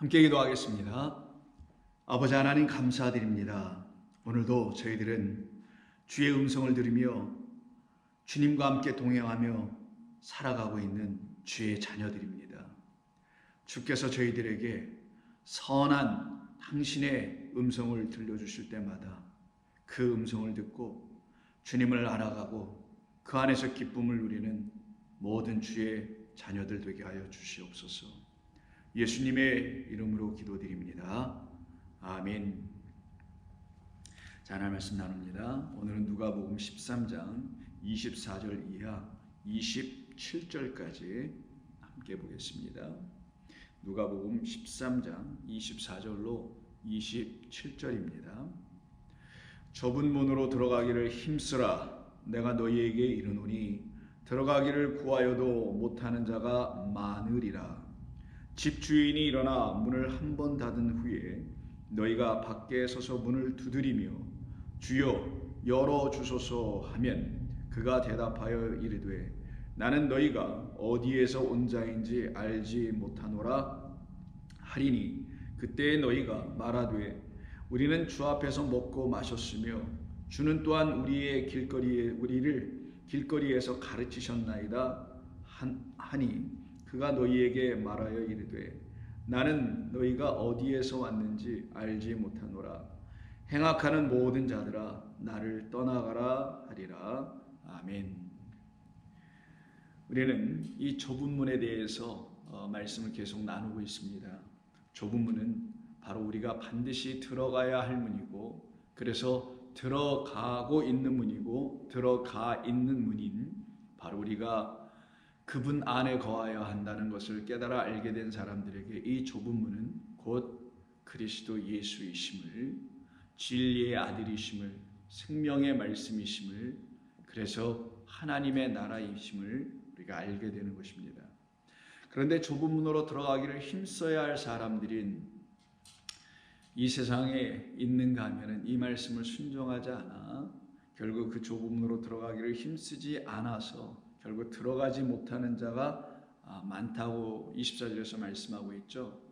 함께 기도하겠습니다. 아버지 하나님 감사드립니다. 오늘도 저희들은 주의 음성을 들으며 주님과 함께 동행하며 살아가고 있는 주의 자녀들입니다. 주께서 저희들에게 선한 당신의 음성을 들려주실 때마다 그 음성을 듣고 주님을 알아가고 그 안에서 기쁨을 누리는 모든 주의 자녀들 되게 하여 주시옵소서. 예수님의 이름으로 기도드립니다. 아멘. 자, 하나님 말씀 나눕니다. 오늘은 누가복음 13장 24절 이하 27절까지 함께 보겠습니다. 누가복음 13장 24절로 27절입니다. 좁은 문으로 들어가기를 힘쓰라. 내가 너희에게 이르노니 들어가기를 구하여도 못하는 자가 많으리라. 집주인이 일어나 문을 한 번 닫은 후에 너희가 밖에 서서 문을 두드리며 주여 열어주소서 하면 그가 대답하여 이르되 나는 너희가 어디에서 온 자인지 알지 못하노라 하리니 그때 너희가 말하되 우리는 주 앞에서 먹고 마셨으며 주는 또한 우리를 길거리에서 가르치셨나이다 하니 그가 너희에게 말하여 이르되 나는 너희가 어디에서 왔는지 알지 못하노라. 행악하는 모든 자들아 나를 떠나가라 하리라. 아멘. 우리는 이 좁은 문에 대해서 말씀을 계속 나누고 있습니다. 좁은 문은 바로 우리가 반드시 들어가야 할 문이고, 그래서 들어가고 있는 문이고, 들어가 있는 문인 바로 우리가 그분 안에 거하여야 한다는 것을 깨달아 알게 된 사람들에게 이 좁은 문은 곧 그리스도 예수이심을, 진리의 아들이심을, 생명의 말씀이심을, 그래서 하나님의 나라이심을 우리가 알게 되는 것입니다. 그런데 좁은 문으로 들어가기를 힘써야 할 사람들인 이 세상에 있는가 하면 이 말씀을 순종하지 않아 결국 그 좁은 문으로 들어가기를 힘쓰지 않아서 결국 들어가지 못하는 자가 많다고 24절에서 말씀하고 있죠.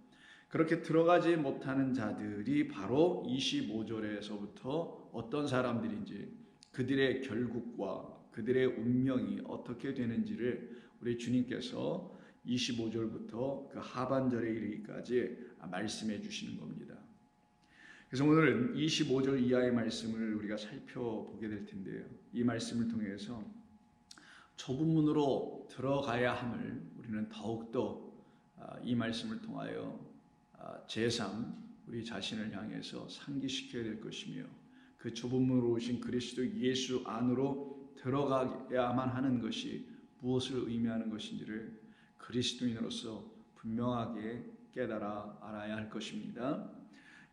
그렇게 들어가지 못하는 자들이 바로 25절에서부터 어떤 사람들인지, 그들의 결국과 그들의 운명이 어떻게 되는지를 우리 주님께서 25절부터 그 하반절에 이르기까지 말씀해 주시는 겁니다. 그래서 오늘은 25절 이하의 말씀을 우리가 살펴보게 될 텐데요. 이 말씀을 통해서 좁은 문으로 들어가야 함을 우리는 더욱더 이 말씀을 통하여 제3 우리 자신을 향해서 상기시켜야 될 것이며, 그 좁은 문으로 오신 그리스도 예수 안으로 들어가야만 하는 것이 무엇을 의미하는 것인지를 그리스도인으로서 분명하게 깨달아 알아야 할 것입니다.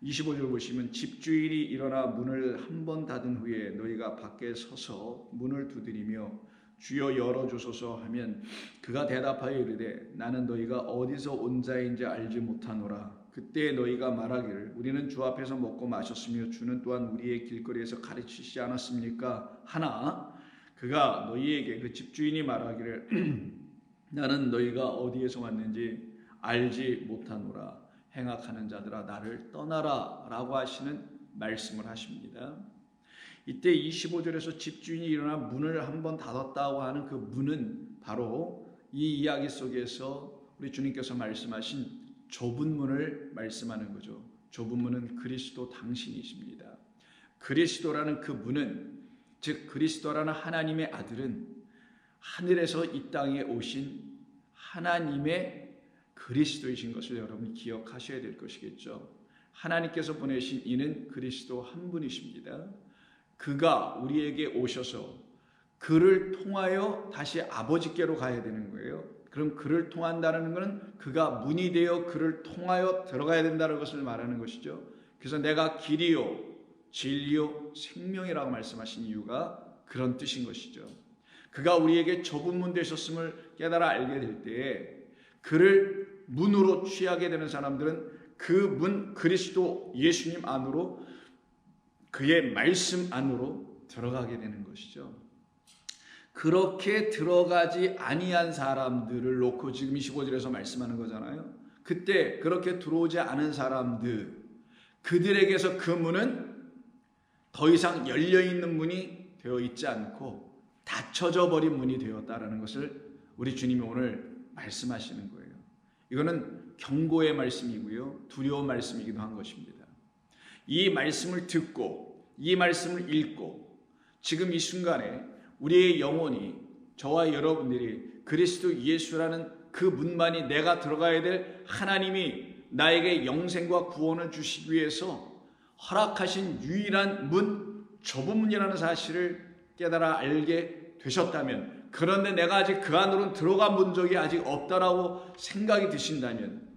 25절 보시면 집주인이 일어나 문을 한 번 닫은 후에 너희가 밖에 서서 문을 두드리며 주여 열어주소서 하면 그가 대답하여 이르되 나는 너희가 어디서 온 자인지 알지 못하노라. 그때 너희가 말하기를 우리는 주 앞에서 먹고 마셨으며 주는 또한 우리의 길거리에서 가르치시지 않았습니까? 하나 그가 너희에게, 그 집주인이 말하기를 나는 너희가 어디에서 왔는지 알지 못하노라. 행악하는 자들아 나를 떠나라 라고 하시는 말씀을 하십니다. 이때 25절에서 집주인이 일어나 문을 한번 닫았다고 하는 그 문은 바로 이 이야기 속에서 우리 주님께서 말씀하신 좁은 문을 말씀하는 거죠. 좁은 문은 그리스도 당신이십니다. 그리스도라는 그 문은, 즉 그리스도라는 하나님의 아들은 하늘에서 이 땅에 오신 하나님의 그리스도이신 것을 여러분 기억하셔야 될 것이겠죠. 하나님께서 보내신 이는 그리스도 한 분이십니다. 그가 우리에게 오셔서 그를 통하여 다시 아버지께로 가야 되는 거예요. 그럼 그를 통한다는 것은 그가 문이 되어 그를 통하여 들어가야 된다는 것을 말하는 것이죠. 그래서 내가 길이요 진리요 생명이라고 말씀하신 이유가 그런 뜻인 것이죠. 그가 우리에게 좁은 문 되셨음을 깨달아 알게 될 때에 그를 문으로 취하게 되는 사람들은 그 문 그리스도 예수님 안으로, 그의 말씀 안으로 들어가게 되는 것이죠. 그렇게 들어가지 아니한 사람들을 놓고 지금 25절에서 말씀하는 거잖아요. 그때 그렇게 들어오지 않은 사람들, 그들에게서 그 문은 더 이상 열려있는 문이 되어 있지 않고 닫혀져 버린 문이 되었다라는 것을 우리 주님이 오늘 말씀하시는 거예요. 이거는 경고의 말씀이고요, 두려운 말씀이기도 한 것입니다. 이 말씀을 듣고 이 말씀을 읽고 지금 이 순간에 우리의 영혼이, 저와 여러분들이 그리스도 예수라는 그 문만이 내가 들어가야 될 하나님이 나에게 영생과 구원을 주시기 위해서 허락하신 유일한 문, 좁은 문이라는 사실을 깨달아 알게 되셨다면, 그런데 내가 아직 그 안으로는 들어가 본 적이 아직 없다라고 생각이 드신다면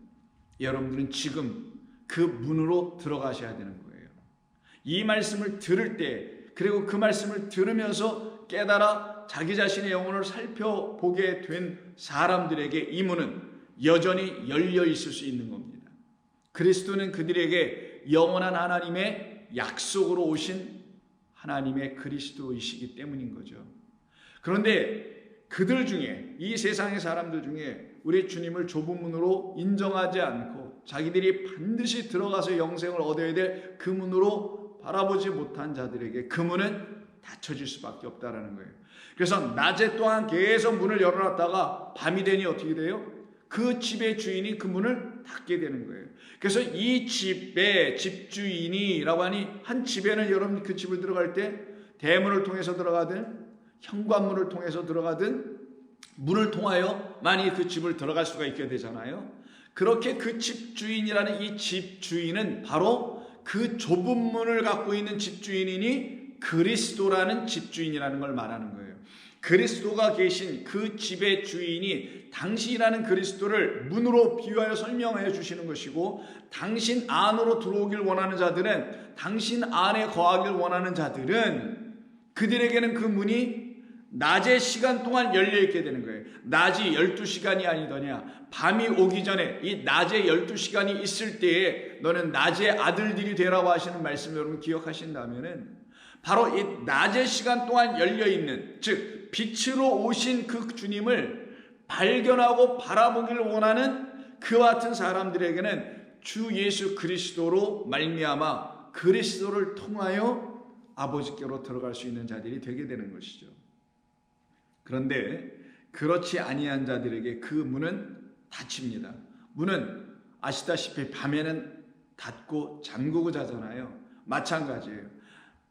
여러분들은 지금 그 문으로 들어가셔야 되는 거예요. 이 말씀을 들을 때, 그리고 그 말씀을 들으면서 깨달아 자기 자신의 영혼을 살펴보게 된 사람들에게 이 문은 여전히 열려 있을 수 있는 겁니다. 그리스도는 그들에게 영원한 하나님의 약속으로 오신 하나님의 그리스도이시기 때문인 거죠. 그런데 그들 중에, 이 세상의 사람들 중에 우리 주님을 좁은 문으로 인정하지 않고 자기들이 반드시 들어가서 영생을 얻어야 될 그 문으로 바라보지 못한 자들에게 그 문은 닫혀질 수밖에 없다라는 거예요. 그래서 낮에 또한 계속 문을 열어놨다가 밤이 되니 어떻게 돼요? 그 집의 주인이 그 문을 닫게 되는 거예요. 그래서 이 집의 집주인이라고 하니, 한 집에는 여러분 그 집을 들어갈 때 대문을 통해서 들어가든 현관문을 통해서 들어가든 문을 통하여 만약에 그 집을 들어갈 수가 있게 되잖아요. 그렇게 그 집주인이라는 이 집주인은 바로 그 좁은 문을 갖고 있는 집주인이니 그리스도라는 집주인이라는 걸 말하는 거예요. 그리스도가 계신 그 집의 주인이 당신이라는 그리스도를 문으로 비유하여 설명해 주시는 것이고, 당신 안으로 들어오길 원하는 자들은, 당신 안에 거하길 원하는 자들은, 그들에게는 그 문이 낮의 시간 동안 열려있게 되는 거예요. 낮이 12시간이 아니더냐, 밤이 오기 전에 이 낮에 12시간이 있을 때에 너는 낮의 아들들이 되라고 하시는 말씀 여러분 기억하신다면은, 바로 이 낮의 시간 동안 열려있는, 즉 빛으로 오신 그 주님을 발견하고 바라보기를 원하는 그와 같은 사람들에게는 주 예수 그리스도로 말미암아 그리스도를 통하여 아버지께로 들어갈 수 있는 자들이 되게 되는 것이죠. 그런데 그렇지 아니한 자들에게 그 문은 닫힙니다. 문은 아시다시피 밤에는 닫고 잠그고 자잖아요. 마찬가지예요.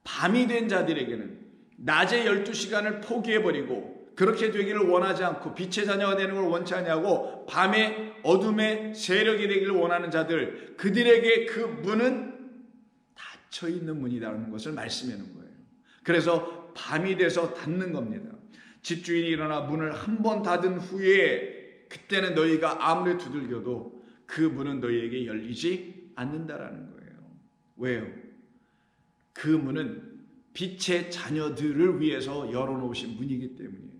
밤이 된 자들에게는 낮의 12시간을 포기해버리고 그렇게 되기를 원하지 않고 빛의 자녀가 되는 걸 원치 않냐고 밤의 어둠의 세력이 되기를 원하는 자들, 그들에게 그 문은 닫혀있는 문이라는 것을 말씀해 놓은 거예요. 그래서 밤이 돼서 닫는 겁니다. 집주인이 일어나 문을 한 번 닫은 후에 그때는 너희가 아무리 두들겨도 그 문은 너희에게 열리지 않는다라는 거예요. 왜요? 그 문은 빛의 자녀들을 위해서 열어놓으신 문이기 때문이에요.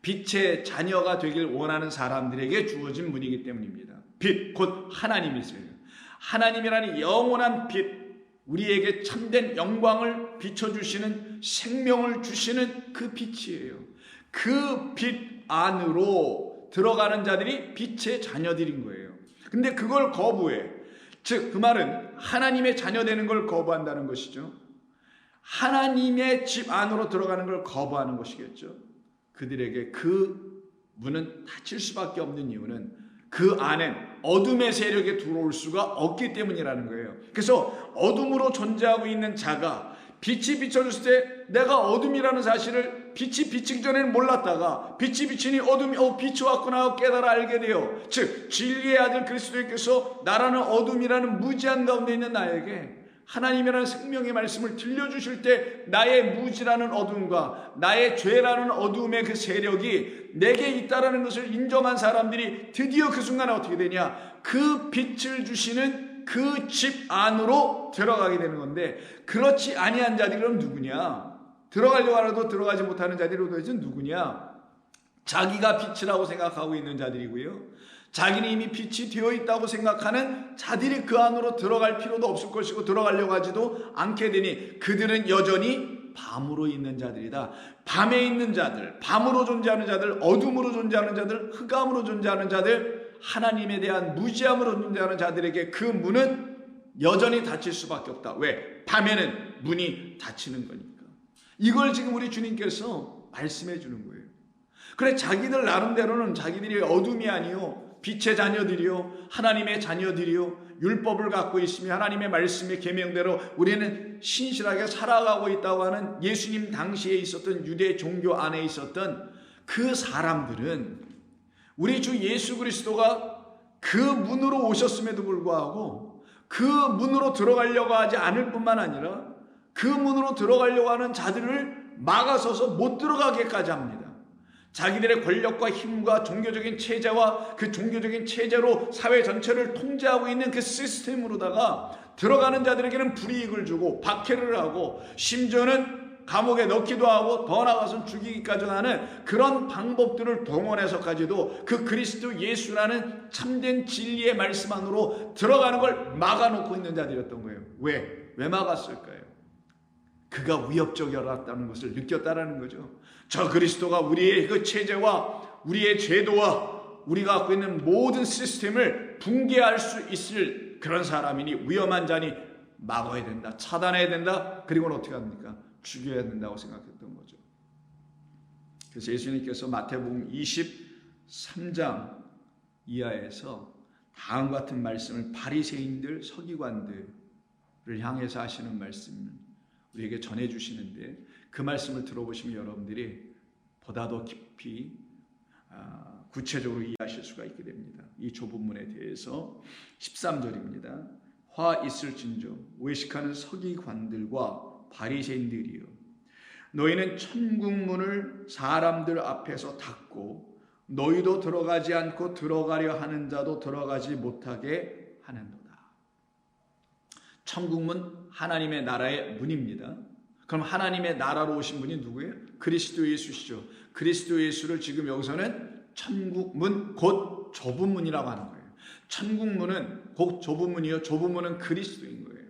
빛의 자녀가 되길 원하는 사람들에게 주어진 문이기 때문입니다. 빛, 곧 하나님이세요. 하나님이라는 영원한 빛, 우리에게 참된 영광을 비춰주시는, 생명을 주시는 그 빛이에요. 그 빛 안으로 들어가는 자들이 빛의 자녀들인 거예요. 근데 그걸 거부해. 즉, 그 말은 하나님의 자녀 되는 걸 거부한다는 것이죠. 하나님의 집 안으로 들어가는 걸 거부하는 것이겠죠. 그들에게 그 문은 닫힐 수밖에 없는 이유는 그 안엔 어둠의 세력에 들어올 수가 없기 때문이라는 거예요. 그래서 어둠으로 존재하고 있는 자가 빛이 비춰졌을 때 내가 어둠이라는 사실을 빛이 비치기 전에는 몰랐다가 빛이 비치니 어둠이 빛이 왔구나 하고 깨달아 알게 돼요. 즉 진리의 아들 그리스도께서 나라는 어둠이라는 무지한 가운데 있는 나에게 하나님이라는 생명의 말씀을 들려주실 때 나의 무지라는 어둠과 나의 죄라는 어둠의 그 세력이 내게 있다라는 것을 인정한 사람들이 드디어 그 순간에 어떻게 되냐, 그 빛을 주시는 그 집 안으로 들어가게 되는 건데, 그렇지 아니한 자들은 누구냐? 들어가려고 하라도 들어가지 못하는 자들이 도대체 누구냐? 자기가 빛이라고 생각하고 있는 자들이고요, 자기는 이미 빛이 되어 있다고 생각하는 자들이 그 안으로 들어갈 필요도 없을 것이고 들어가려고 하지도 않게 되니 그들은 여전히 밤으로 있는 자들이다. 밤에 있는 자들, 밤으로 존재하는 자들, 어둠으로 존재하는 자들, 흑암으로 존재하는 자들, 하나님에 대한 무지함으로 존재하는 자들에게 그 문은 여전히 닫힐 수밖에 없다. 왜? 밤에는 문이 닫히는 거니까. 이걸 지금 우리 주님께서 말씀해 주는 거예요. 그래, 자기들 나름대로는 자기들이 어둠이 아니요 빛의 자녀들이요 하나님의 자녀들이요 율법을 갖고 있으며 하나님의 말씀의 계명대로 우리는 신실하게 살아가고 있다고 하는 예수님 당시에 있었던 유대 종교 안에 있었던 그 사람들은 우리 주 예수 그리스도가 그 문으로 오셨음에도 불구하고 그 문으로 들어가려고 하지 않을 뿐만 아니라 그 문으로 들어가려고 하는 자들을 막아서서 못 들어가게까지 합니다. 자기들의 권력과 힘과 종교적인 체제와 그 종교적인 체제로 사회 전체를 통제하고 있는 그 시스템으로다가 들어가는 자들에게는 불이익을 주고 박해를 하고 심지어는 감옥에 넣기도 하고 더 나아가서는 죽이기까지 하는 그런 방법들을 동원해서까지도 그 그리스도 예수라는 참된 진리의 말씀 안으로 들어가는 걸 막아놓고 있는 자들이었던 거예요. 왜 막았을까요? 그가 위협적이었다는 것을 느꼈다라는 거죠. 저 그리스도가 우리의 그 체제와 우리의 제도와 우리가 갖고 있는 모든 시스템을 붕괴할 수 있을 그런 사람이니 위험한 자니 막아야 된다, 차단해야 된다, 그리고는 어떻게 합니까? 죽여야 된다고 생각했던 거죠. 그래서 예수님께서 마태복음 23장 이하에서 다음과 같은 말씀을 바리새인들, 서기관들을 향해서 하시는 말씀을 우리에게 전해주시는데 그 말씀을 들어보시면 여러분들이 보다 더 깊이 구체적으로 이해하실 수가 있게 됩니다. 이 좁은 문에 대해서 13절입니다. 화 있을진저 외식하는 서기관들과 바리새인들이여, 너희는 천국문을 사람들 앞에서 닫고 너희도 들어가지 않고 들어가려 하는 자도 들어가지 못하게 하는도다. 천국문, 하나님의 나라의 문입니다. 그럼 하나님의 나라로 오신 분이 누구예요? 그리스도 예수시죠. 그리스도 예수를 지금 여기서는 천국문, 곧 좁은 문이라고 하는 거예요. 천국문은 곧 좁은 문이요, 좁은 문은 그리스도인 거예요.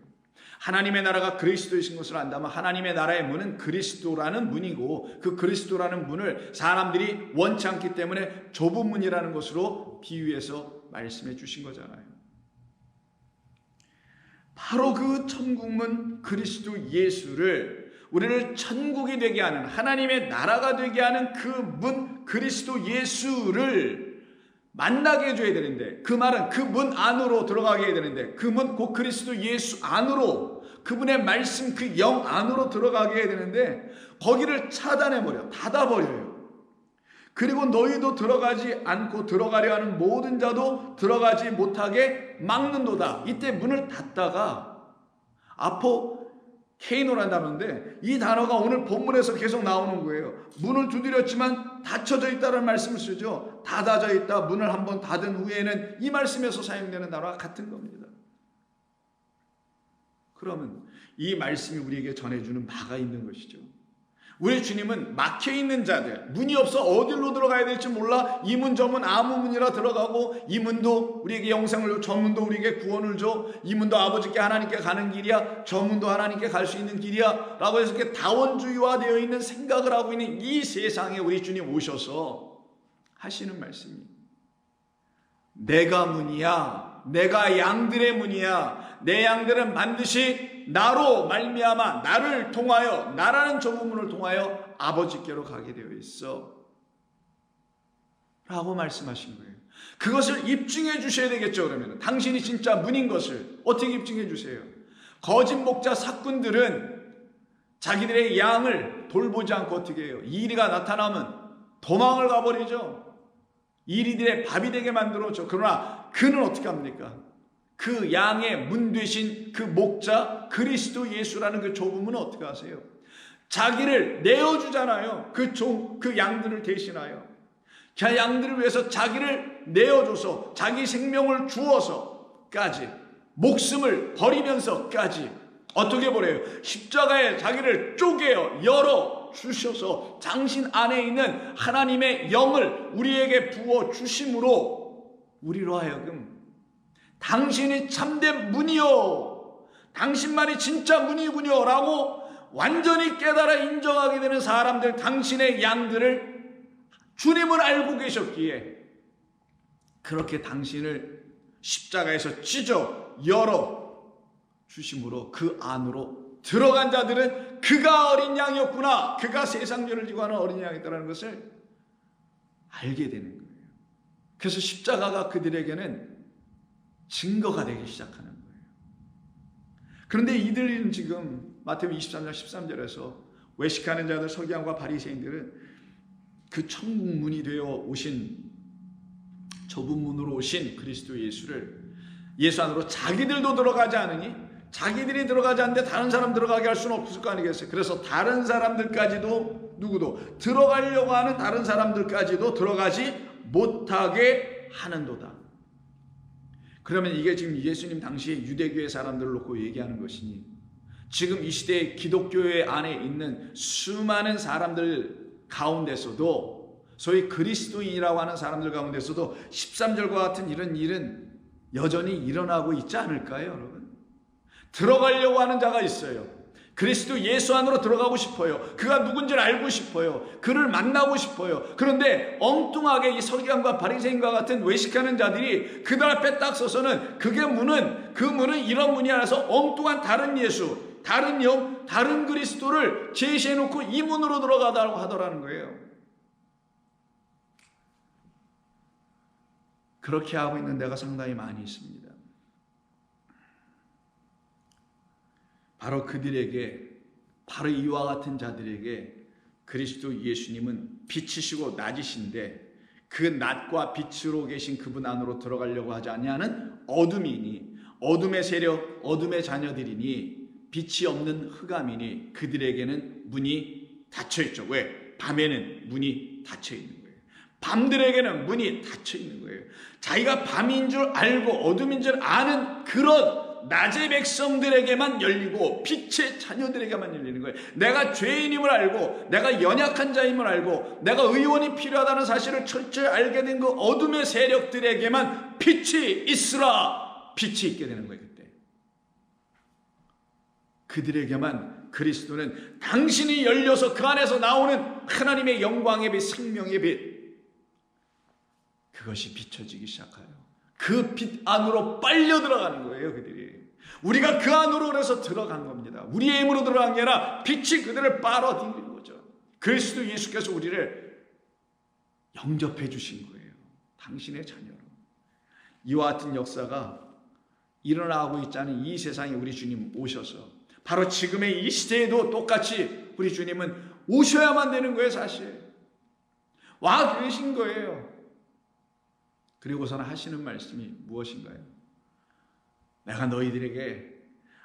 하나님의 나라가 그리스도이신 것을 안다면 하나님의 나라의 문은 그리스도라는 문이고, 그 그리스도라는 문을 사람들이 원치 않기 때문에 좁은 문이라는 것으로 비유해서 말씀해 주신 거잖아요. 바로 그 천국문 그리스도 예수를, 우리를 천국이 되게 하는, 하나님의 나라가 되게 하는 그 문 그리스도 예수를 만나게 해줘야 되는데, 그 말은 그 문 안으로 들어가게 해야 되는데, 그 문 곧 그리스도 예수 안으로, 그분의 말씀 그 영 안으로 들어가게 해야 되는데 거기를 차단해버려, 닫아버려요. 그리고 너희도 들어가지 않고 들어가려 하는 모든 자도 들어가지 못하게 막는도다. 이때 문을 닫다가 아포케이노라는 단어인데, 이 단어가 오늘 본문에서 계속 나오는 거예요. 문을 두드렸지만 닫혀져 있다는 말씀을 쓰죠. 닫아져 있다, 문을 한번 닫은 후에는, 이 말씀에서 사용되는 단어와 같은 겁니다. 그러면 이 말씀이 우리에게 전해주는 바가 있는 것이죠. 우리 주님은 막혀있는 자들, 문이 없어 어디로 들어가야 될지 몰라 이 문 저 문 아무 문이라 들어가고, 이 문도 우리에게 영생을 줘, 저 문도 우리에게 구원을 줘, 이 문도 아버지께 하나님께 가는 길이야, 저 문도 하나님께 갈 수 있는 길이야 라고 해서 이렇게 다원주의화되어 있는 생각을 하고 있는 이 세상에 우리 주님 오셔서 하시는 말씀이, 내가 문이야, 내가 양들의 문이야, 내 양들은 반드시 나로 말미암아, 나를 통하여, 나라는 좁은 문을 통하여 아버지께로 가게 되어 있어 라고 말씀하신 거예요. 그것을 입증해 주셔야 되겠죠. 그러면 당신이 진짜 문인 것을 어떻게 입증해 주세요? 거짓 목자 사꾼들은 자기들의 양을 돌보지 않고 어떻게 해요? 이리가 나타나면 도망을 가버리죠. 이리들의 밥이 되게 만들었죠. 그러나 그는 어떻게 합니까? 그 양의 문 되신 그 목자 그리스도 예수라는 그 좁은 문은 어떻게 하세요? 자기를 내어주잖아요. 그 양들을 대신하여, 그 양들을 위해서 자기를 내어줘서, 자기 생명을 주어서까지, 목숨을 버리면서까지 어떻게 버려요? 십자가에 자기를 쪼개어 열어 주셔서 당신 안에 있는 하나님의 영을 우리에게 부어 주심으로 우리로 하여금 당신이 참된 문이요, 당신만이 진짜 문이군요 라고 완전히 깨달아 인정하게 되는 사람들, 당신의 양들을 주님을 알고 계셨기에 그렇게 당신을 십자가에서 찢어 열어 주심으로 그 안으로 들어간 자들은 그가 어린 양이었구나, 그가 세상 죄를 지고 하는 어린 양이었다는 것을 알게 되는 거예요. 그래서 십자가가 그들에게는 증거가 되기 시작하는 거예요. 그런데 이들은 지금 마태복음 23장 13절에서 외식하는 자들 서기관과 바리새인들은 그 천국 문이 되어 오신, 좁은 문으로 오신 그리스도 예수를, 예수 안으로 자기들도 들어가지 않으니, 자기들이 들어가지 않는데 다른 사람 들어가게 할 수는 없을 거 아니겠어요. 그래서 다른 사람들까지도, 누구도 들어가려고 하는 다른 사람들까지도 들어가지 못하게 하는도다. 그러면 이게 지금 예수님 당시에 유대교의 사람들을 놓고 얘기하는 것이니, 지금 이 시대의 기독교회 안에 있는 수많은 사람들 가운데서도, 소위 그리스도인이라고 하는 사람들 가운데서도 13절과 같은 이런 일은 여전히 일어나고 있지 않을까요, 여러분? 들어가려고 하는 자가 있어요. 그리스도 예수 안으로 들어가고 싶어요. 그가 누군지를 알고 싶어요. 그를 만나고 싶어요. 그런데 엉뚱하게 이 서기관과 바리새인과 같은 외식하는 자들이 그들 앞에 딱 서서는 그 문은 이런 문이 아니라서 엉뚱한 다른 예수, 다른 영, 다른 그리스도를 제시해놓고 이 문으로 들어가다고 하더라는 거예요. 그렇게 하고 있는 데가 상당히 많이 있습니다. 바로 그들에게, 바로 이와 같은 자들에게 그리스도 예수님은 빛이시고 낮이신데, 그 낮과 빛으로 계신 그분 안으로 들어가려고 하지 아니하는 어둠이니, 어둠의 세력, 어둠의 자녀들이니, 빛이 없는 흑암이니 그들에게는 문이 닫혀있죠. 왜? 밤에는 문이 닫혀있는 거예요. 밤들에게는 문이 닫혀있는 거예요. 자기가 밤인 줄 알고 어둠인 줄 아는 그런 낮의 백성들에게만 열리고 빛의 자녀들에게만 열리는 거예요. 내가 죄인임을 알고, 내가 연약한 자임을 알고, 내가 의원이 필요하다는 사실을 철저히 알게 된 그 어둠의 세력들에게만 빛이 있으라, 빛이 있게 되는 거예요. 그때 그들에게만 그리스도는 당신이 열려서 그 안에서 나오는 하나님의 영광의 빛, 생명의 빛, 그것이 비춰지기 시작해요. 그 빛 안으로 빨려 들어가는 거예요, 그들이. 우리가 그 안으로 그래서 들어간 겁니다. 우리의 힘으로 들어간 게 아니라 빛이 그들을 빨아들이는 거죠. 그리스도 예수께서 우리를 영접해 주신 거예요. 당신의 자녀로. 이와 같은 역사가 일어나고 있자는 이 세상에 우리 주님 오셔서, 바로 지금의 이 시대에도 똑같이 우리 주님은 오셔야만 되는 거예요. 사실 와 계신 거예요. 그리고서는 하시는 말씀이 무엇인가요? 내가 너희들에게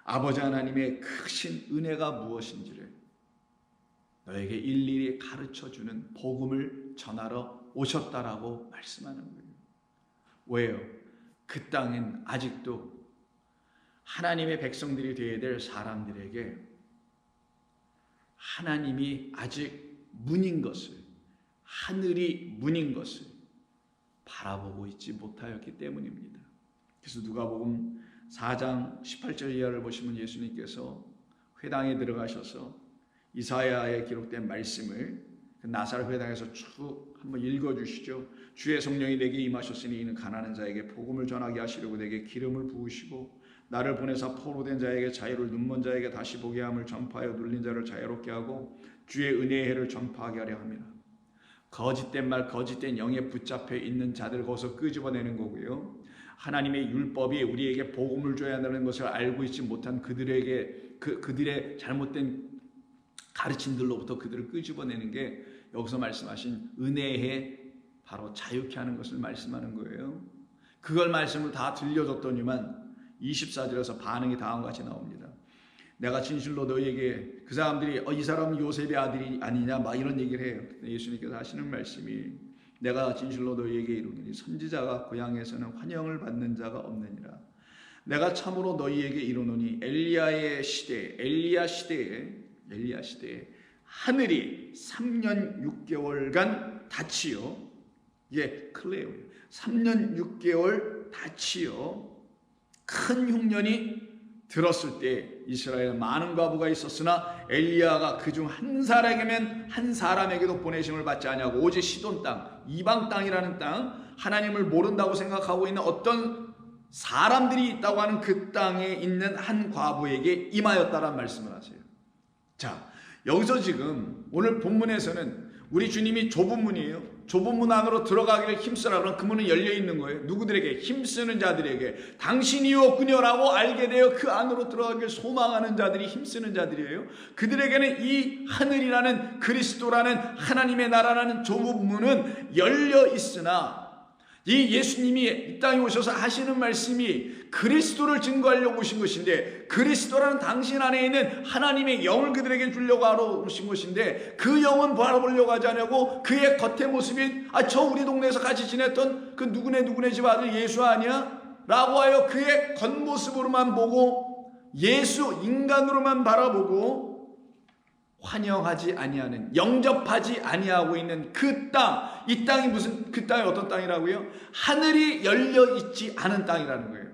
아버지 하나님의 크신 은혜가 무엇인지를 너에게 일일이 가르쳐주는 복음을 전하러 오셨다라고 말씀하는 거예요. 왜요? 그 땅엔 아직도 하나님의 백성들이 되어야 될 사람들에게 하나님이 아직 문인 것을, 하늘이 문인 것을 바라보고 있지 못하였기 때문입니다. 그래서 누가복음 4장 18절 이하를 보시면 예수님께서 회당에 들어가셔서 이사야에 기록된 말씀을 그 나사렛 회당에서 쭉 한번 읽어주시죠. 주의 성령이 내게 임하셨으니 이는 가난한 자에게 복음을 전하게 하시려고 내게 기름을 부으시고 나를 보내사 포로된 자에게 자유를, 눈먼 자에게 다시 보게 함을 전파하여 눌린 자를 자유롭게 하고 주의 은혜의 해를 전파하게 하려 합니다. 거짓된 말, 거짓된 영에 붙잡혀 있는 자들 거기서 끄집어내는 거고요. 하나님의 율법이 우리에게 복음을 줘야 한다는 것을 알고 있지 못한 그들에게 그들의 잘못된 가르침들로부터 그들을 끄집어내는 게 여기서 말씀하신 은혜에 바로 자유케 하는 것을 말씀하는 거예요. 그걸 말씀을 다 들려줬더니만 24절에서 반응이 다음과 같이 나옵니다. 내가 진실로 너희에게, 그 사람들이 이 사람은 요셉의 아들이 아니냐 막 이런 얘기를 해요. 예수님께서 하시는 말씀이 내가 진실로 너희에게 이르노니 선지자가 고향에서는 환영을 받는 자가 없느니라. 내가 참으로 너희에게 이르노니 엘리야 시대에 하늘이 3년 6개월간 닫히어, 이게 클레오예요. 3년 6개월 닫히어 큰 흉년이 들었을 때 이스라엘에 많은 과부가 있었으나 엘리야가 그중 한 사람에게면 한 사람에게도 보내심을 받지 아니하고 오직 시돈 땅, 이방 땅이라는 땅, 하나님을 모른다고 생각하고 있는 어떤 사람들이 있다고 하는 그 땅에 있는 한 과부에게 임하였다라는 말씀을 하세요. 자, 여기서 지금 오늘 본문에서는 우리 주님이 좁은 문이에요. 좁은 문 안으로 들어가기를 힘쓰라. 그럼 그 문은 열려 있는 거예요. 누구들에게? 힘쓰는 자들에게. 당신이었군요라고 알게 되어 그 안으로 들어가기를 소망하는 자들이 힘쓰는 자들이에요. 그들에게는 이 하늘이라는 그리스도라는 하나님의 나라라는 좁은 문은 열려 있으나 이 예수님이 이 땅에 오셔서 하시는 말씀이 그리스도를 증거하려고 오신 것인데, 그리스도라는 당신 안에 있는 하나님의 영을 그들에게 주려고 하러 오신 것인데, 그 영은 바라보려고 하지 않냐고 그의 겉의 모습인 저 우리 동네에서 같이 지냈던 그 누구네 집 아들 예수 아니야? 라고 하여 그의 겉모습으로만 보고 예수 인간으로만 바라보고 환영하지 아니하는, 영접하지 아니하고 있는 그 땅, 이 땅이 무슨, 그 땅이 어떤 땅이라고요? 하늘이 열려 있지 않은 땅이라는 거예요.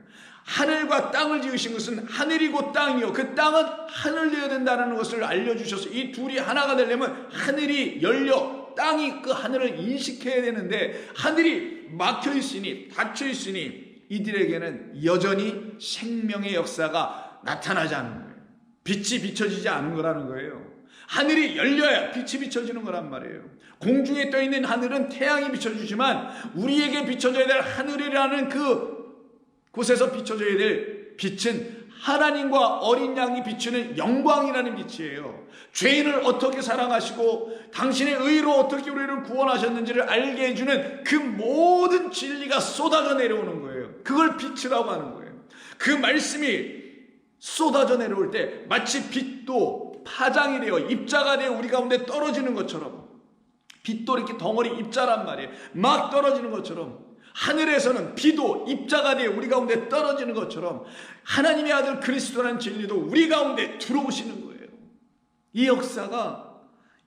하늘과 땅을 지으신 것은 하늘이고 땅이요, 그 땅은 하늘이어야 된다는 것을 알려주셔서 이 둘이 하나가 되려면 하늘이 열려 땅이 그 하늘을 인식해야 되는데, 하늘이 막혀 있으니, 닫혀 있으니 이들에게는 여전히 생명의 역사가 나타나지 않는 거예요. 빛이 비춰지지 않는 거라는 거예요. 하늘이 열려야 빛이 비춰지는 거란 말이에요. 공중에 떠있는 하늘은 태양이 비춰주지만 우리에게 비춰져야 될 하늘이라는 그 곳에서 비춰져야 될 빛은 하나님과 어린 양이 비추는 영광이라는 빛이에요. 죄인을 어떻게 사랑하시고 당신의 의로 어떻게 우리를 구원하셨는지를 알게 해주는 그 모든 진리가 쏟아져 내려오는 거예요. 그걸 빛이라고 하는 거예요. 그 말씀이 쏟아져 내려올 때 마치 빛도 파장이 되어 입자가 되어 우리 가운데 떨어지는 것처럼, 빛도 이렇게 덩어리 입자란 말이에요. 막 떨어지는 것처럼 하늘에서는 비도 입자가 되어 우리 가운데 떨어지는 것처럼 하나님의 아들 그리스도라는 진리도 우리 가운데 들어오시는 거예요. 이 역사가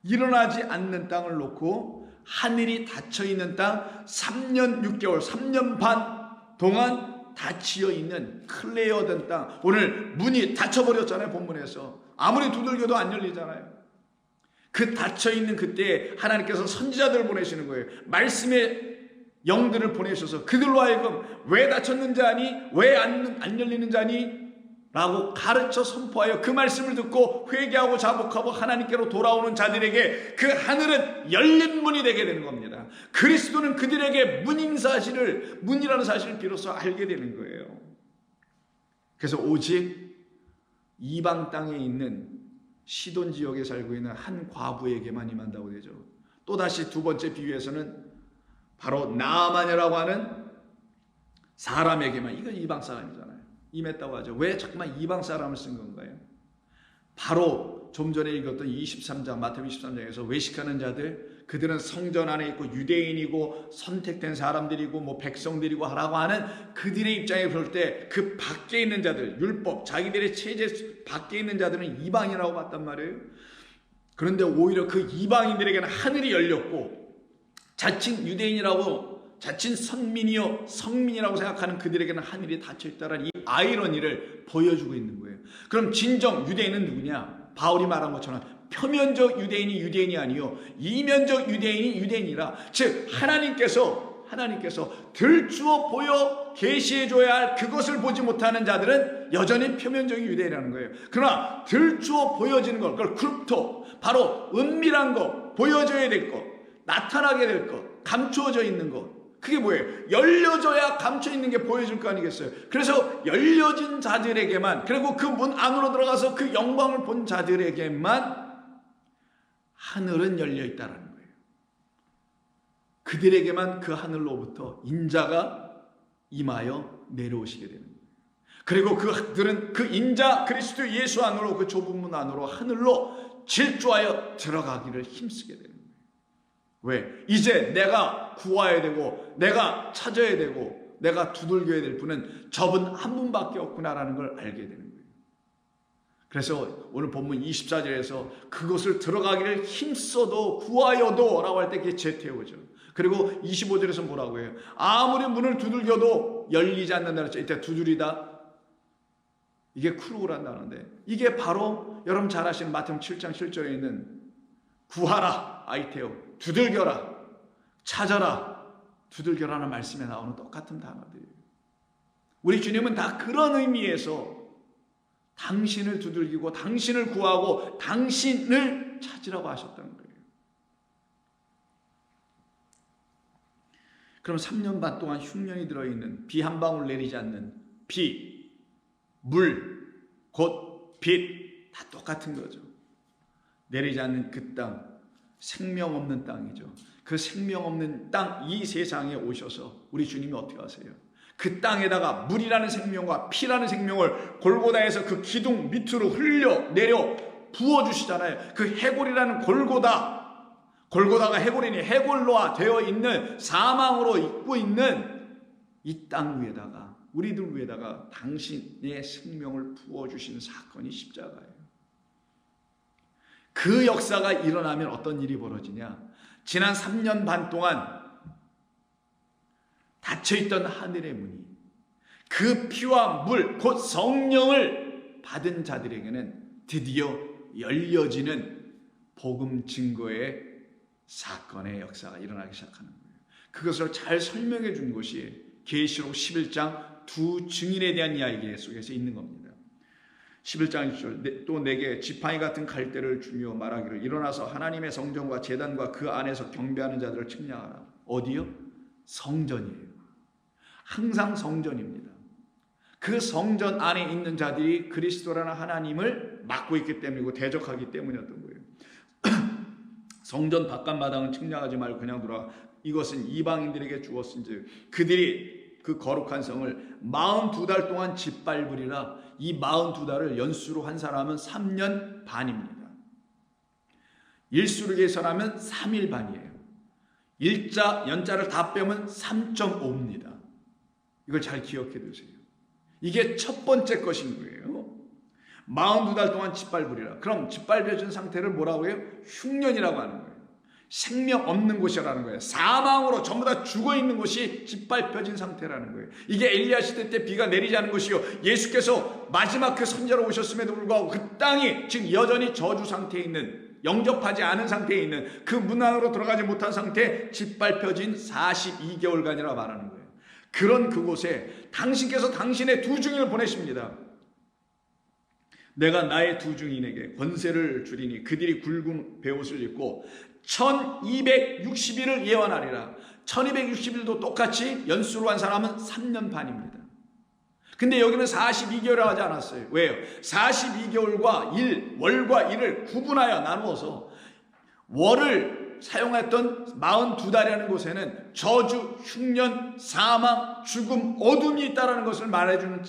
일어나지 않는 땅을 놓고 하늘이 닫혀있는 땅, 3년 6개월 3년 반 동안 닫혀 있는 클레어된 땅, 오늘 문이 닫혀버렸잖아요. 본문에서 아무리 두들겨도 안 열리잖아요. 그 닫혀있는 그때 하나님께서 선지자들을 보내시는 거예요. 말씀의 영들을 보내셔서 그들로 하여금 왜 닫혔는지 아니? 왜 안 열리는지 아니? 라고 가르쳐 선포하여 그 말씀을 듣고 회개하고 자복하고 하나님께로 돌아오는 자들에게 그 하늘은 열린 문이 되게 되는 겁니다. 그리스도는 그들에게 문이라는 사실을 비로소 알게 되는 거예요. 그래서 오직 이방 땅에 있는 시돈 지역에 살고 있는 한 과부에게만 임한다고 되죠. 또다시 두 번째 비유에서는 바로 나아만이라고 하는 사람에게만, 이건 이방 사람이잖아요. 임했다고 하죠. 왜 자꾸만 이방 사람을 쓴 건가요? 바로 좀 전에 읽었던 23장, 마태복음 23장에서 외식하는 자들, 그들은 성전 안에 있고 유대인이고 선택된 사람들이고 백성들이고 하라고 하는 그들의 입장에 볼 때 그 밖에 있는 자들, 율법, 자기들의 체제 밖에 있는 자들은 이방이라고 봤단 말이에요. 그런데 오히려 그 이방인들에게는 하늘이 열렸고 자칭 유대인이라고, 자칭 선민이요 성민이라고 생각하는 그들에게는 하늘이 닫혀있다는 이 아이러니를 보여주고 있는 거예요. 그럼 진정 유대인은 누구냐? 바울이 말한 것처럼 표면적 유대인이 유대인이 아니요 이면적 유대인이 유대인이라, 즉 하나님께서 들추어 보여 계시해 줘야 할 그것을 보지 못하는 자들은 여전히 표면적인 유대인이라는 거예요. 그러나 들추어 보여지는 것, 그걸 쿨토, 바로 은밀한 것, 보여져야 될 것, 나타나게 될 것, 감추어져 있는 것, 그게 뭐예요? 열려져야 감춰있는 게 보여질 거 아니겠어요? 그래서 열려진 자들에게만, 그리고 그 문 안으로 들어가서 그 영광을 본 자들에게만 하늘은 열려있다는 거예요. 그들에게만 그 하늘로부터 인자가 임하여 내려오시게 되는 거예요. 그리고 그들은 그 인자 그리스도 예수 안으로, 그 좁은 문 안으로 하늘로 질주하여 들어가기를 힘쓰게 되는 거예요. 왜? 이제 내가 구해야 되고 내가 찾아야 되고 내가 두들겨야 될 분은 저분 한 분밖에 없구나라는 걸 알게 되는 거예요. 그래서 오늘 본문 24절에서 그것을 들어가기를 힘써도 구하여도 라고 할 때 그게 제태오죠. 그리고 25절에서 뭐라고 해요? 아무리 문을 두들겨도 열리지 않는다는 거죠. 이때 두드리다, 이게 크루라는데 이게 바로 여러분 잘 아시는 마태복음 7장 7절에 있는 구하라 아이테오 두들겨라 찾아라 두들겨라는 말씀에 나오는 똑같은 단어들이에요. 우리 주님은 다 그런 의미에서 당신을 두들기고 당신을 구하고 당신을 찾으라고 하셨다는 거예요. 그럼 3년 반 동안 흉년이 들어있는 비 한 방울 내리지 않는 비, 물, 곧 빛 다 똑같은 거죠. 내리지 않는 그 땅, 생명 없는 땅이죠. 그 생명 없는 땅, 이 세상에 오셔서 우리 주님이 어떻게 하세요? 그 땅에다가 물이라는 생명과 피라는 생명을 골고다에서 그 기둥 밑으로 흘려 내려 부어주시잖아요. 그 해골이라는 골고다가 해골이니 해골로화 되어 있는 사망으로 있고 있는 이 땅 위에다가 우리들 위에다가 당신의 생명을 부어주신 사건이 십자가예요. 그 역사가 일어나면 어떤 일이 벌어지냐? 지난 3년 반 동안 닫혀있던 하늘의 문이 그 피와 물, 곧 성령을 받은 자들에게는 드디어 열려지는 복음 증거의 사건의 역사가 일어나기 시작하는 거예요. 그것을 잘 설명해 준 것이 계시록 11장 두 증인에 대한 이야기 속에서 있는 겁니다. 11장 1절 또 내게 지팡이 같은 갈대를 주며 말하기를 일어나서 하나님의 성전과 제단과 그 안에서 경배하는 자들을 측량하라. 어디요? 성전이에요. 항상 성전입니다. 그 성전 안에 있는 자들이 그리스도라는 하나님을 맡고 있기 때문이고 대적하기 때문이었던 거예요. 성전 바깥마당은 측량하지 말고 그냥 돌아 이것은 이방인들에게 주었은즉 그들이 그 거룩한 성을 42달 동안 짓밟으리라. 이 42달을 연수로 한 사람은 3년 반입니다. 일수로 계산하면 3일 반이에요. 일자, 연자를 다 빼면 3.5입니다. 이걸 잘 기억해 두세요. 이게 첫 번째 것인 거예요. 42달 동안 짓밟으리라. 그럼 짓밟혀진 상태를 뭐라고 해요? 흉년이라고 하는 거예요. 생명 없는 곳이라는 거예요. 사망으로 전부 다 죽어있는 곳이 짓밟혀진 상태라는 거예요. 이게 엘리야 시대 때 비가 내리지 않은 것이요 예수께서 마지막 그 선자로 오셨음에도 불구하고 그 땅이 지금 여전히 저주 상태에 있는 영접하지 않은 상태에 있는 그 문 안으로 들어가지 못한 상태에 짓밟혀진 42개월간이라고 말하는 거예요. 그런 그곳에 당신께서 당신의 두 증인을 보내십니다. 내가 나의 두 증인에게 권세를 주리니 그들이 굵은 베옷을 입고 1260일을 예언하리라. 1260일도 똑같이 연수로 한 사람은 3년 반입니다. 근데 여기는 42개월을 하지 않았어요. 왜요? 42개월과 월과 일을 구분하여 나누어서 월을 사용했던 42달이라는 곳에는 저주, 흉년, 사망, 죽음, 어둠이 있다는 것을 말해주는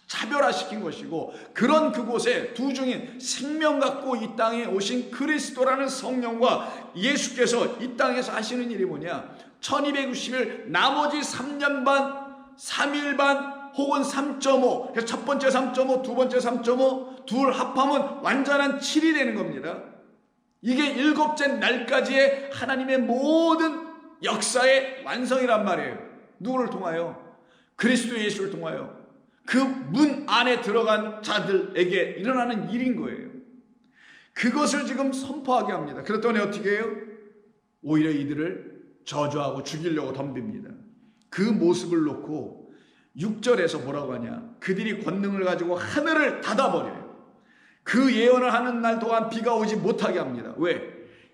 차별화시킨 것이고 그런 그곳에 두 증인 생명 갖고 이 땅에 오신 그리스도라는 성령과 예수께서 이 땅에서 하시는 일이 뭐냐 1260일 나머지 3년 반 3일 반 혹은 3.5 그래서 첫 번째 3.5 두 번째 3.5 둘 합하면 완전한 7이 되는 겁니다. 이게 일곱째 날까지의 하나님의 모든 역사의 완성이란 말이에요. 누구를 통하여? 그리스도 예수를 통하여 그 문 안에 들어간 자들에게 일어나는 일인 거예요. 그것을 지금 선포하게 합니다. 그랬더니 어떻게 해요? 오히려 이들을 저주하고 죽이려고 덤빕니다. 그 모습을 놓고 6절에서 뭐라고 하냐? 그들이 권능을 가지고 하늘을 닫아버려요. 그 예언을 하는 날 동안 비가 오지 못하게 합니다. 왜?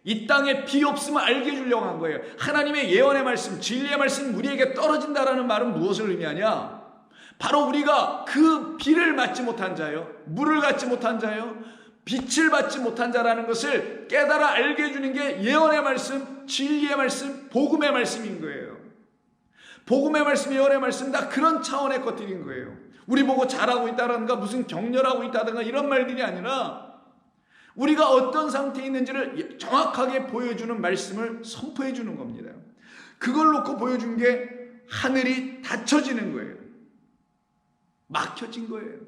이 땅에 비 없음을 알게 해주려고 한 거예요. 하나님의 예언의 말씀, 진리의 말씀 우리에게 떨어진다라는 말은 무엇을 의미하냐? 바로 우리가 그 비를 맞지 못한 자요, 물을 갖지 못한 자요, 빛을 받지 못한 자라는 것을 깨달아 알게 해주는 게 예언의 말씀, 진리의 말씀, 복음의 말씀인 거예요. 복음의 말씀, 예언의 말씀 다 그런 차원의 것들인 거예요. 우리 보고 잘하고 있다든가 무슨 격렬하고 있다든가 이런 말들이 아니라 우리가 어떤 상태에 있는지를 정확하게 보여주는 말씀을 선포해 주는 겁니다. 그걸 놓고 보여준 게 하늘이 닫혀지는 거예요. 막혀진 거예요.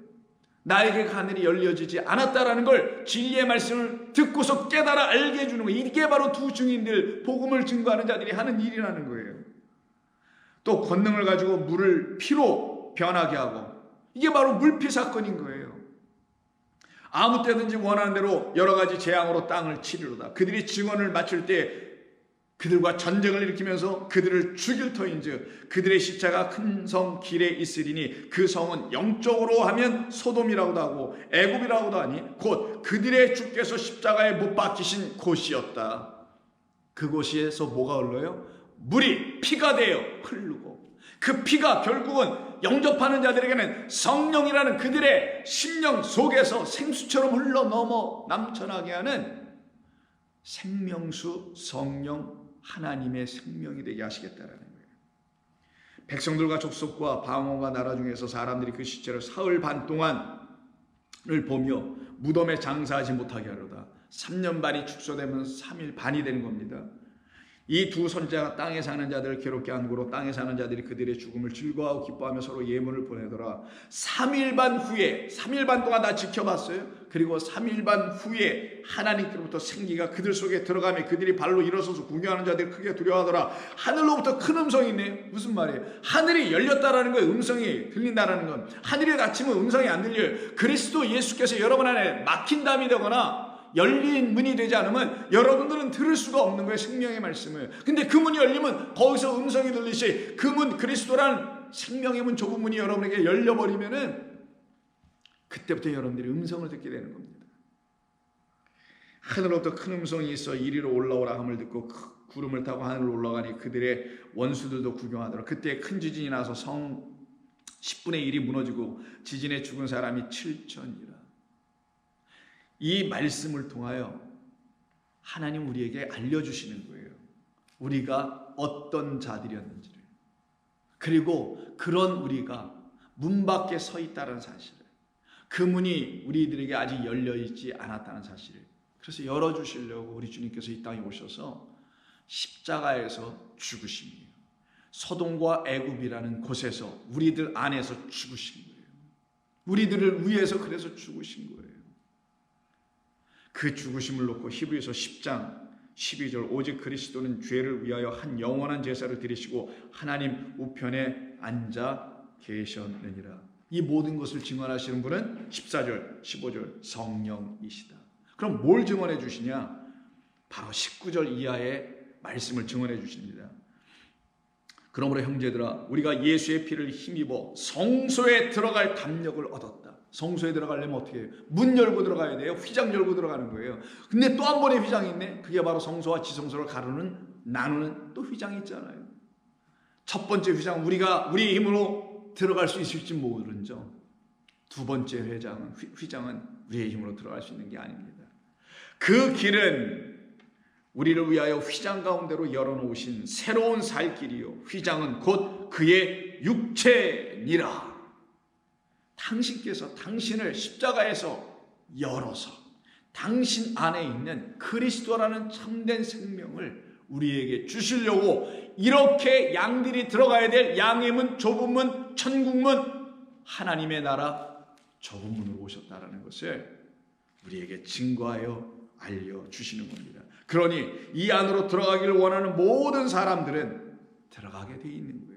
나에게 하늘이 열려지지 않았다라는 걸 진리의 말씀을 듣고서 깨달아 알게 해주는 거예요. 이게 바로 두 증인들, 복음을 증거하는 자들이 하는 일이라는 거예요. 또 권능을 가지고 물을 피로 변하게 하고 이게 바로 물피 사건인 거예요. 아무 때든지 원하는 대로 여러 가지 재앙으로 땅을 치리로다. 그들이 증언을 마칠 때 그들과 전쟁을 일으키면서 그들을 죽일 터인즉 그들의 십자가 큰 성 길에 있으리니 그 성은 영적으로 하면 소돔이라고도 하고 애굽이라고도 하니 곧 그들의 주께서 십자가에 못 박히신 곳이었다. 그곳에서 뭐가 흘러요? 물이 피가 되어 흐르고 그 피가 결국은 영접하는 자들에게는 성령이라는 그들의 심령 속에서 생수처럼 흘러 넘어 남쳐나게 하는 생명수 성령 하나님의 생명이 되게 하시겠다라는 거예요. 백성들과 족속과 방언과 나라 중에서 사람들이 그 시체를 사흘 반 동안을 보며 무덤에 장사하지 못하게 하려다 3년 반이 축소되면 3일 반이 되는 겁니다. 이 두 선자가 땅에 사는 자들을 괴롭게 한 고로 땅에 사는 자들이 그들의 죽음을 즐거워하고 기뻐하며 서로 예문을 보내더라. 3일 반 후에 3일 반 동안 다 지켜봤어요. 그리고 3일 반 후에 하나님께로부터 생기가 그들 속에 들어가며 그들이 발로 일어서서 궁여하는 자들이 크게 두려워하더라. 하늘로부터 큰 음성이 있네. 무슨 말이에요? 하늘이 열렸다라는 거예요. 음성이 들린다라는 건. 하늘이 닫히면 음성이 안 들려요. 그리스도 예수께서 여러분 안에 막힌 담이 되거나 열린 문이 되지 않으면 여러분들은 들을 수가 없는 거예요. 생명의 말씀을. 근데 그 문이 열리면 거기서 음성이 들리시 그 문 그리스도란 생명의 문 좁은 문이 여러분에게 열려버리면은 그때부터 여러분들이 음성을 듣게 되는 겁니다. 하늘로부터 큰 음성이 있어 이리로 올라오라 함을 듣고 구름을 타고 하늘로 올라가니 그들의 원수들도 구경하더라. 그때 큰 지진이 나서 성 10분의 1이 무너지고 지진에 죽은 사람이 7천이라. 이 말씀을 통하여 하나님 우리에게 알려주시는 거예요. 우리가 어떤 자들이었는지를. 그리고 그런 우리가 문 밖에 서 있다는 사실을. 그 문이 우리들에게 아직 열려있지 않았다는 사실을. 그래서 열어주시려고 우리 주님께서 이 땅에 오셔서 십자가에서 죽으십니다. 소돔과 애굽이라는 곳에서 우리들 안에서 죽으신 거예요. 우리들을 위해서 그래서 죽으신 거예요. 그 죽으심을 놓고 히브리서 10장 12절 오직 그리스도는 죄를 위하여 한 영원한 제사를 드리시고 하나님 우편에 앉아 계셨느니라. 이 모든 것을 증언하시는 분은 14절 15절 성령이시다. 그럼 뭘 증언해 주시냐? 바로 19절 이하의 말씀을 증언해 주십니다. 그러므로 형제들아 우리가 예수의 피를 힘입어 성소에 들어갈 담력을 얻었다. 성소에 들어가려면 어떻게 해요? 문 열고 들어가야 돼요. 휘장 열고 들어가는 거예요. 근데 또 한 번의 휘장이 있네. 그게 바로 성소와 지성소를 가르는 나누는 또 휘장이 있잖아요. 첫 번째 휘장 우리가 우리의 힘으로 들어갈 수 있을지 모르죠. 두 번째 휘장은 우리의 힘으로 들어갈 수 있는 게 아닙니다. 그 길은 우리를 위하여 휘장 가운데로 열어놓으신 새로운 살 길이요 휘장은 곧 그의 육체니라. 당신께서 당신을 십자가에서 열어서 당신 안에 있는 그리스도라는 참된 생명을 우리에게 주시려고 이렇게 양들이 들어가야 될 양의 문, 좁은 문, 천국문, 하나님의 나라 좁은 문으로 오셨다는 것을 우리에게 증거하여 알려주시는 겁니다. 그러니 이 안으로 들어가기를 원하는 모든 사람들은 들어가게 돼 있는 거예요.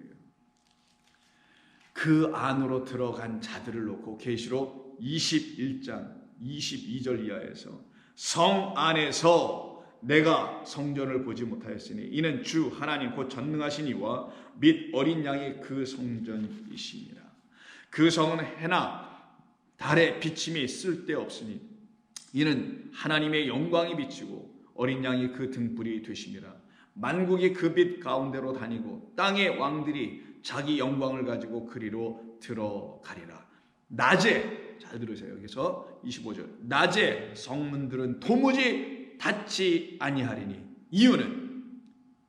그 안으로 들어간 자들을 놓고 계시록 21장 22절 이하에서 성 안에서 내가 성전을 보지 못하였으니 이는 주 하나님 곧 전능하신 이와 및 어린 양이 그 성전이시니라. 그 성은 해나 달의 비침이 쓸데없으니 이는 하나님의 영광이 비치고 어린 양이 그 등불이 되심이라. 만국이 그 빛 가운데로 다니고 땅의 왕들이 자기 영광을 가지고 그리로 들어가리라. 낮에 잘 들으세요. 여기서 25절 낮에 성문들은 도무지 닫지 아니하리니 이유는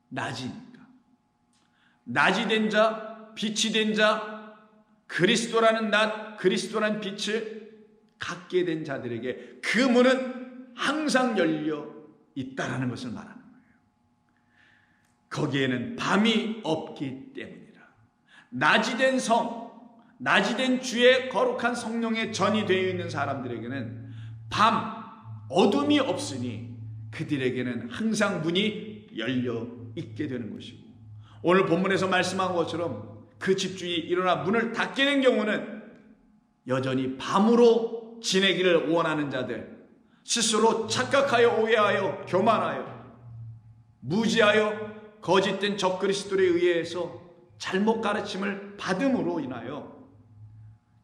낮이니까. 낮이 된 자, 빛이 된 자, 그리스도라는 낮, 그리스도라는 빛을 갖게 된 자들에게 그 문은 항상 열려 있다라는 것을 말하는 거예요. 거기에는 밤이 없기 때문이라. 낮이 된 성, 낮이 된 주의 거룩한 성령의 전이 되어 있는 사람들에게는 밤, 어둠이 없으니 그들에게는 항상 문이 열려 있게 되는 것이고 오늘 본문에서 말씀한 것처럼 그 집주인이 일어나 문을 닫게 된 경우는 여전히 밤으로 지내기를 원하는 자들, 스스로 착각하여 오해하여 교만하여 무지하여 거짓된 적그리스도에 의해서 잘못 가르침을 받음으로 인하여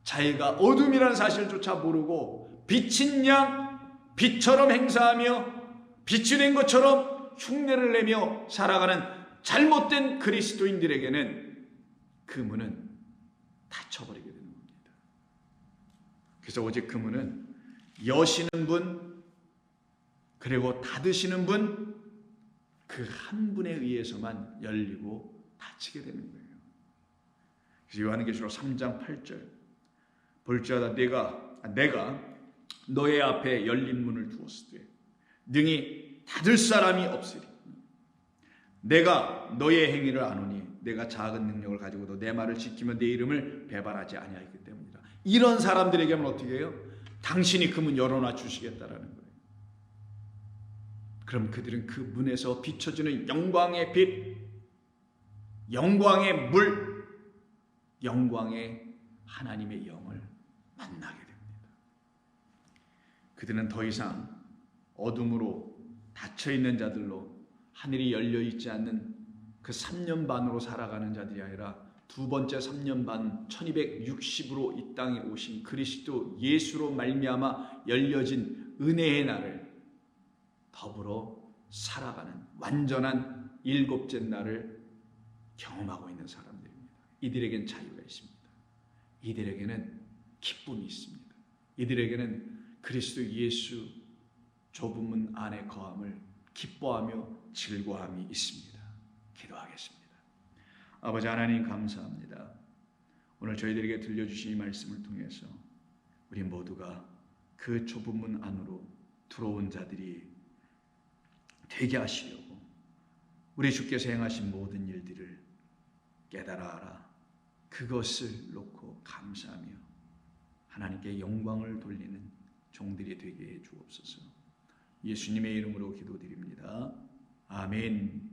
자기가 어둠이라는 사실조차 모르고 빛인 양 빛처럼 행사하며 빛이 된 것처럼 흉내를 내며 살아가는 잘못된 그리스도인들에게는 그 문은 닫혀버리게 되는 겁니다. 그래서 오직 그 문은 여시는 분 그리고 닫으시는 분 그 한 분에 의해서만 열리고 닫히게 되는 거예요. 그래서 요한계시록 3장 8절 볼지어다 내가 너의 앞에 열린 문을 두었으되 능히 닫을 사람이 없으리. 내가 너의 행위를 아노니 내가 작은 능력을 가지고도 내 말을 지키며 내 이름을 배반하지 아니하였기 때문이다. 이런 사람들에게는 어떻게 해요? 당신이 그 문 열어놔 주시겠다라는 거예요. 그럼 그들은 그 문에서 비춰지는 영광의 빛, 영광의 물, 영광의 하나님의 영을 만나게 됩니다. 그들은 더 이상 어둠으로 닫혀있는 자들로 하늘이 열려있지 않는 그 3년 반으로 살아가는 자들이 아니라 두 번째 3년 반 1260으로 이 땅에 오신 그리스도 예수로 말미암아 열려진 은혜의 날을 더불어 살아가는 완전한 일곱째 날을 경험하고 있는 사람들입니다. 이들에겐 자유가 있습니다. 이들에게는 기쁨이 있습니다. 이들에게는 그리스도 예수 좁은 문 안에 거함을 기뻐하며 즐거움이 있습니다. 기도하겠습니다. 아버지 하나님 감사합니다. 오늘 저희들에게 들려주신 이 말씀을 통해서 우리 모두가 그 좁은 문 안으로 들어온 자들이 되게 하시려고 우리 주께서 행하신 모든 일들을 깨달아 알아 그것을 놓고 감사하며 하나님께 영광을 돌리는 종들이 되게 해 주옵소서. 예수님의 이름으로 기도드립니다. 아멘.